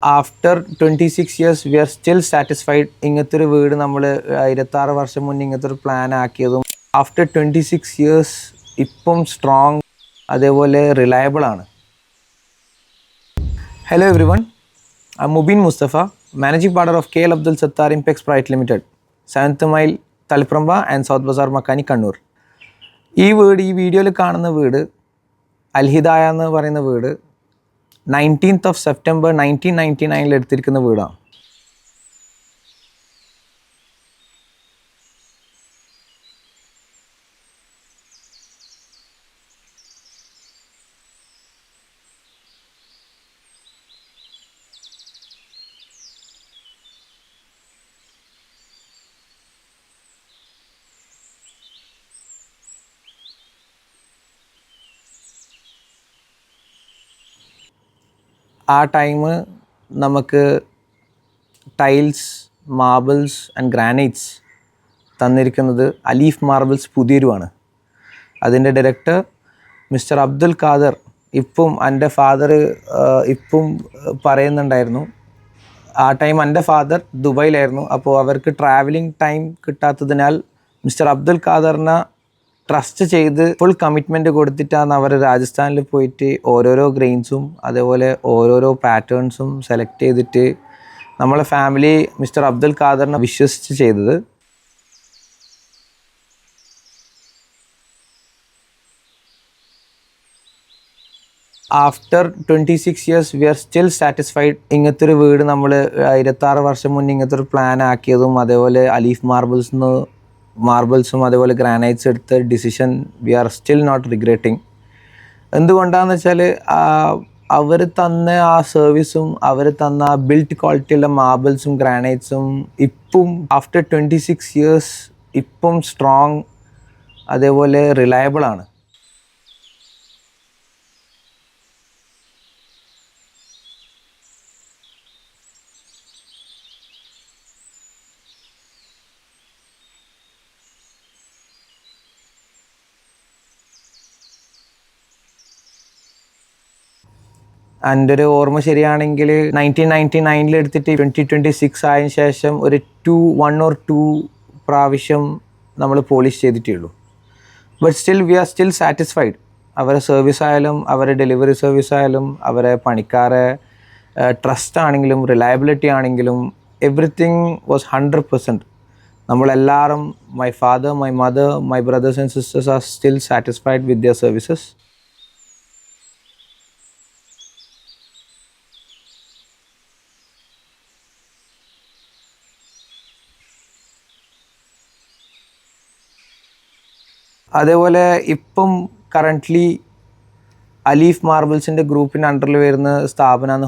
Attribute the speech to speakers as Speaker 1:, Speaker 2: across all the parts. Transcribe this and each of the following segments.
Speaker 1: After 26 years, we are still satisfied. ഇങ്ങനത്തെ ഒരു വീട് നമ്മൾ 26 വർഷം മുന്നേ ഇങ്ങനത്തെ ഒരു പ്ലാൻ ആക്കിയതും ആഫ്റ്റർ 26 years ഇപ്പം സ്ട്രോങ് അതേപോലെ റിലയബിൾ ആണ്. Hello everyone, I Mubeen Mustafa, managing partner of KL Abdul Sattar Impex Private Limited, 7th Mile, Taliparamba and south bazaar Makkani, Kannur. ഈ വീഡിയോയിൽ കാണുന്ന വീട് അൽഹിദായ എന്ന് പറയുന്ന വീട് 19th of September 1999 എടുത്തിരിക്കുന്ന വീടാണ്. ആ ടൈം നമുക്ക് ടൈൽസ്, മാർബിൾസ് ആൻഡ് ഗ്രാനൈറ്റ്സ് തന്നിരിക്കുന്നത് അലീഫ് മാർബിൾസ് പുതിയൊരുവാണ്. അതിൻ്റെ ഡയറക്ടർ മിസ്റ്റർ അബ്ദുൽ ഖാദർ. ഇപ്പം എൻ്റെ ഫാദർ ഇപ്പം പറയുന്നുണ്ടായിരുന്നു, ആ ടൈം എൻ്റെ ഫാദർ ദുബായിലായിരുന്നു. അപ്പോൾ അവർക്ക് ട്രാവലിംഗ് ടൈം കിട്ടാത്തതിനാൽ മിസ്റ്റർ അബ്ദുൽ ഖാദറിനെ ട്രസ്റ്റ് ചെയ്ത് ഫുൾ കമ്മിറ്റ്മെൻറ്റ് കൊടുത്തിട്ടാണ് അവർ രാജസ്ഥാനിൽ പോയിട്ട് ഓരോരോ ഗ്രെയിൻസും അതേപോലെ ഓരോരോ പാറ്റേൺസും സെലക്ട് ചെയ്തിട്ട് നമ്മളെ ഫാമിലി മിസ്റ്റർ അബ്ദുൽ ഖാദറിനെ വിശ്വസിച്ച് ചെയ്തത്. After 26 years we are still satisfied. ഇങ്ങനത്തെ ഒരു വീട് നമ്മൾ 26 വർഷം മുന്നേ ഇങ്ങനത്തെ ഒരു പ്ലാൻ ആക്കിയതും അതേപോലെ അലീഫ് മാർബിൾസും അതേപോലെ ഗ്രാനൈറ്റ്സ് എടുത്ത decision we are still not regretting. എന്തുകൊണ്ടാണെന്ന് വെച്ചാൽ അവർ തന്ന ആ സർവീസും അവർ തന്ന ആ ബിൽറ്റ് ക്വാളിറ്റിയുള്ള മാർബിൾസും ഗ്രാനൈറ്റ്സും ഇപ്പം ആഫ്റ്റർ 26 years ഇപ്പം സ്ട്രോങ് അതേപോലെ റിലയബിൾ ആണ്. എൻ്റെ ഒരു ഓർമ്മ ശരിയാണെങ്കിൽ 1999 എടുത്തിട്ട് 2026 ആയതിനു ശേഷം ഒരു 1 or 2 പ്രാവശ്യം നമ്മൾ പോളിഷ് ചെയ്തിട്ടേ ഉള്ളൂ. But still we are still satisfied. അവരെ സർവീസ് ആയാലും അവരെ ഡെലിവറി സർവീസ് ആയാലും അവരെ പണിക്കാരെ ട്രസ്റ്റ് ആണെങ്കിലും റിലയബിലിറ്റി ആണെങ്കിലും എവറിത്തിങ് വാസ് 100%. നമ്മളെല്ലാവരും, my father, my mother, my brothers and sisters are still satisfied with their services. അതേപോലെ ഇപ്പം കറൻ്റ്ലി അലീഫ് മാർബിൾസിൻ്റെ ഗ്രൂപ്പിൻ്റെ അണ്ടറിൽ വരുന്ന സ്ഥാപനമാണ്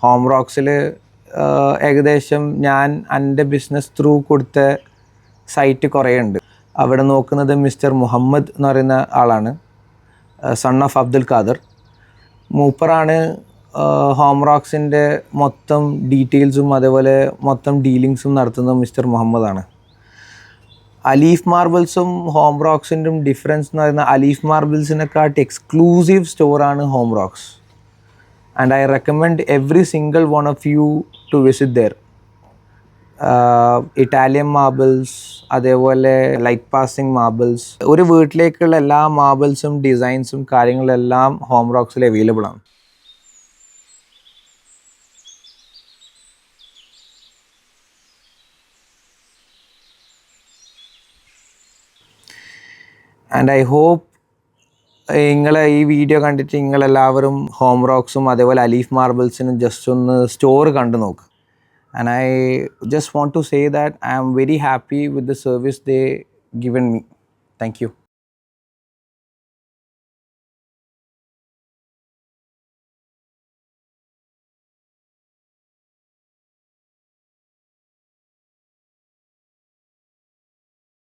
Speaker 1: ഹോം റോക്സിൽ ഏകദേശം ഞാൻ എൻ്റെ ബിസിനസ് ത്രൂ കൊടുത്ത സൈറ്റ് കുറേ ഉണ്ട്. അവിടെ നോക്കുന്നത് മിസ്റ്റർ മുഹമ്മദ് എന്ന് പറയുന്ന ആളാണ്, സൺ ഓഫ് അബ്ദുൽ ഖാദർ. മൂപ്പറാണ് ഹോം റോക്സിൻ്റെ മൊത്തം ഡീറ്റെയിൽസും അതേപോലെ മൊത്തം ഡീലിങ്സും നടത്തുന്നത് മിസ്റ്റർ മുഹമ്മദാണ്. അലീഫ് മാർബിൾസും ഹോം റോക്സിൻ്റെയും ഡിഫറൻസ് എന്ന് പറയുന്നത് അലീഫ് മാർബിൾസിനെക്കാട്ട് എക്സ്ക്ലൂസീവ് സ്റ്റോറാണ് home rocks. And I recommend every single one of you to visit there. Italian marbles അതേപോലെ ലൈറ്റ് പാസിങ് മാർബിൾസ്, ഒരു വീട്ടിലേക്കുള്ള എല്ലാ മാർബിൾസും ഡിസൈൻസും കാര്യങ്ങളെല്ലാം ഹോം റോക്സിൽ അവൈലബിൾ ആണ്. ആൻഡ് ഐ ഹോപ്പ് നിങ്ങളെ ഈ വീഡിയോ കണ്ടിട്ട് നിങ്ങളെല്ലാവരും ഹോം റോക്സും അതേപോലെ അലീഫ് മാർബിൾസിനും ജസ്റ്റ് ഒന്ന് സ്റ്റോർ കണ്ടു നോക്ക്. And I just want to say that I am very happy with the service they given me. Thank U.